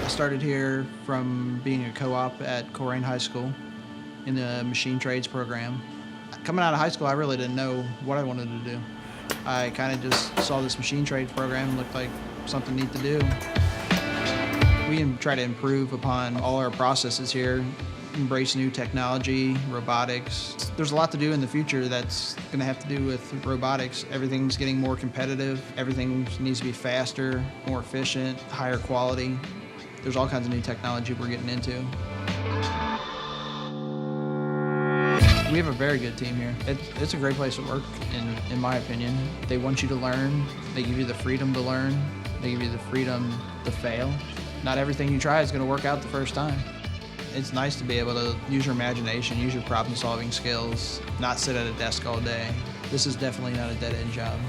Started here from being a co-op at Coleraine High School in the machine trades program. Coming out of high school, I really didn't know what I wanted to do. I kind of just saw this machine trades program, looked like something neat to do. We try to improve upon all our processes here, embrace new technology, robotics. There's a lot to do in the future that's going to have to do with robotics. Everything's getting more competitive. Everything needs to be faster, more efficient, higher quality. There's all kinds of new technology we're getting into. We have a very good team here. It's a great place to work, in my opinion. They want you to learn. They give you the freedom to learn. They give you the freedom to fail. Not everything you try is going to work out the first time. It's nice to be able to use your imagination, use your problem-solving skills, not sit at a desk all day. This is definitely not a dead-end job.